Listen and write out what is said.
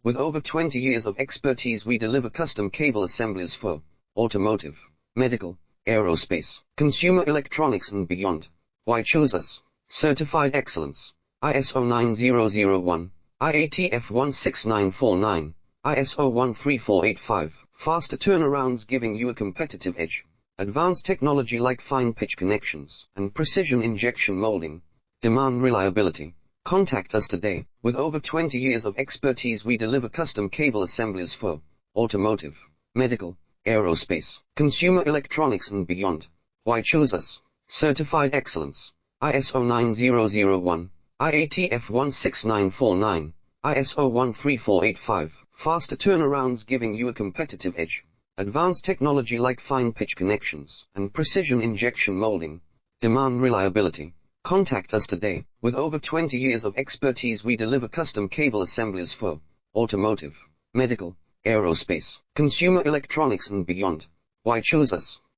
With over 20 years of expertise, we deliver custom cable assemblies for automotive, medical, aerospace, consumer electronics and beyond. Why choose us? Certified excellence. ISO 9001, IATF 16949, ISO 13485. Faster turnarounds giving you a competitive edge. Advanced technology like fine pitch connections and precision injection molding. Demand reliability. Contact us today. With over 20 years of expertise, we deliver custom cable assemblies for automotive, medical, aerospace, consumer electronics and beyond. Why choose us? Certified excellence. ISO 9001, IATF 16949, ISO 13485. Faster turnarounds giving you a competitive edge. Advanced technology like fine pitch connections and precision injection molding. Demand reliability. Contact us today. With over 20 years of expertise, we deliver custom cable assemblies for automotive, medical, aerospace, consumer electronics and beyond. Why choose us?